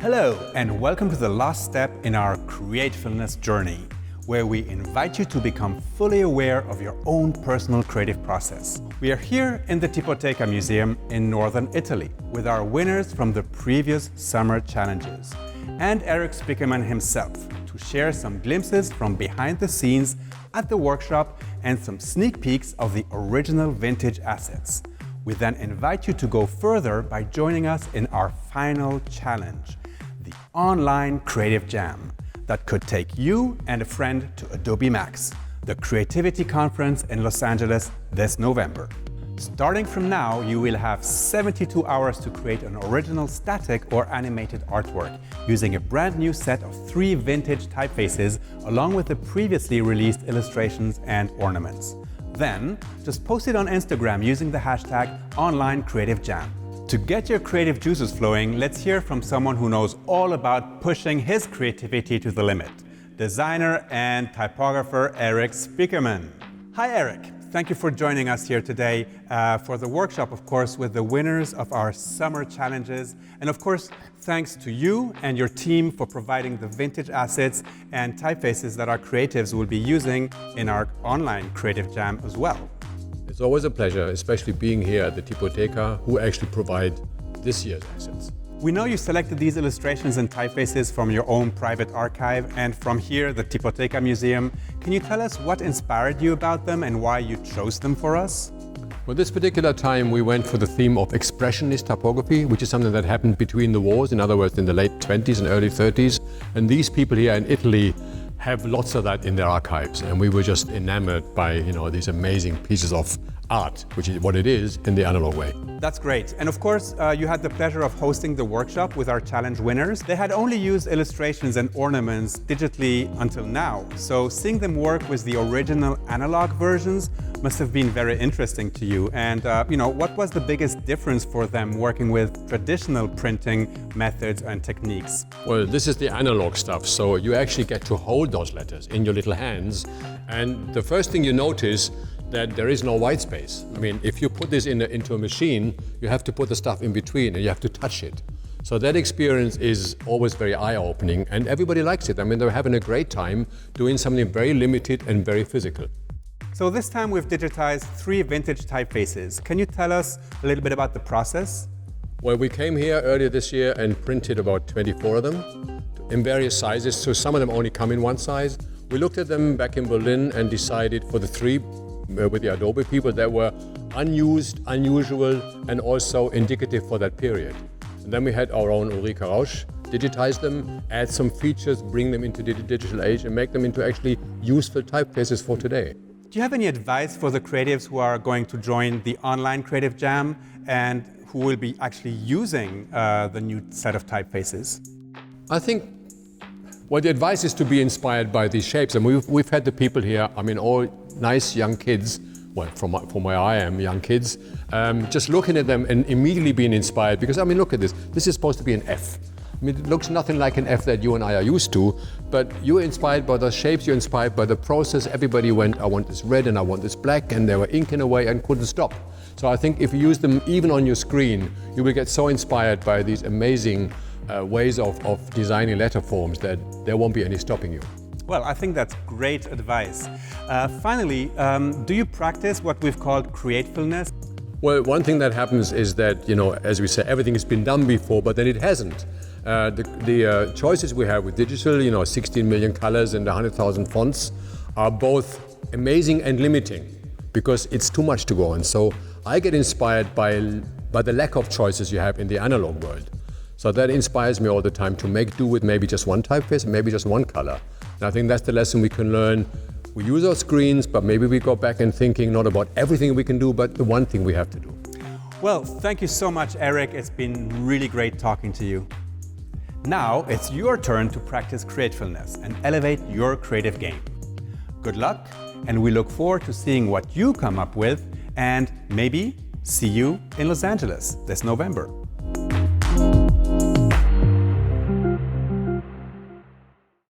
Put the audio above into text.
Hello, and welcome to the last step in our Createfulness journey, where we invite you to become fully aware of your own personal creative process. We are here in the Tipoteca Museum in northern Italy with our winners from the previous summer challenges and Eure Kreativität himself to share some glimpses from behind the scenes at the workshop and some sneak peeks of the original vintage assets. We then invite you to go further by joining us in our final challenge, the Online Creative Jam, that could take you and a friend to Adobe MAX, the Creativity Conference in Los Angeles this November. Starting from now, you will have 72 hours to create an original static or animated artwork using a brand new set of 3 vintage typefaces along with the previously released illustrations and ornaments. Then, just post it on Instagram using the hashtag #OnlineCreativeJam. To get your creative juices flowing, let's hear from someone who knows all about pushing his creativity to the limit. Designer and typographer Eure Kreativität. Hi Eric, thank you for joining us here today for the workshop, of course, with the winners of our summer challenges. And of course, thanks to you and your team for providing the vintage assets and typefaces that our creatives will be using in our online creative jam as well. It's always a pleasure, especially being here at the Tipoteca, who actually provide this year's assets. We know you selected these illustrations and typefaces from your own private archive and from here, the Tipoteca Museum. Can you tell us what inspired you about them and why you chose them for us? Well, this particular time we went for the theme of expressionist typography, which is something that happened between the wars, in other words, in the late 20s and early 30s. And these people here in Italy have lots of that in their archives, and we were just enamored by these amazing pieces of art, which is what it is in the analog way. That's great. And of course, you had the pleasure of hosting the workshop with our challenge winners. They had only used illustrations and ornaments digitally until now, so seeing them work with the original analog versions must have been very interesting to you. And what was the biggest difference for them working with traditional printing methods and techniques? Well, this is the analog stuff, so you actually get to hold those letters in your little hands. And the first thing you notice that there is no white space. I mean, if you put this into a machine, you have to put the stuff in between and you have to touch it. So that experience is always very eye-opening and everybody likes it. I mean, they're having a great time doing something very limited and very physical. So this time we've digitized 3 vintage typefaces. Can you tell us a little bit about the process? Well, we came here earlier this year and printed about 24 of them in various sizes. So some of them only come in one size. We looked at them back in Berlin and decided for the 3 with the Adobe people that were unused, unusual, and also indicative for that period. And then we had our own Eure Kreativität, digitize them, add some features, bring them into the digital age, and make them into actually useful typefaces for today. Do you have any advice for the creatives who are going to join the online creative jam and who will be actually using the new set of typefaces? I think the advice is to be inspired by these shapes. And we've had the people here, I mean, all nice young kids, well, from where I am, young kids, just looking at them and immediately being inspired. Because, I mean, look at this. This is supposed to be an F. I mean, it looks nothing like an F that you and I are used to, but you're inspired by those shapes, you're inspired by the process. Everybody went, I want this red and I want this black, and they were inking away and couldn't stop. So I think if you use them even on your screen, you will get so inspired by these amazing ways of designing letter forms that there won't be any stopping you. Well, I think that's great advice. Finally, do you practice what we've called createfulness? Well, one thing that happens is that, as we say, everything has been done before, but then it hasn't. The choices we have with digital, 16 million colors and 100,000 fonts, are both amazing and limiting because it's too much to go on. So I get inspired by the lack of choices you have in the analog world. So that inspires me all the time to make do with maybe just one typeface, maybe just one color. And I think that's the lesson we can learn. We use our screens, but maybe we go back and thinking not about everything we can do, but the one thing we have to do. Well, thank you so much, Eric. It's been really great talking to you. Now it's your turn to practice creativefulness and elevate your creative game. Good luck, and we look forward to seeing what you come up with and maybe see you in Los Angeles this November.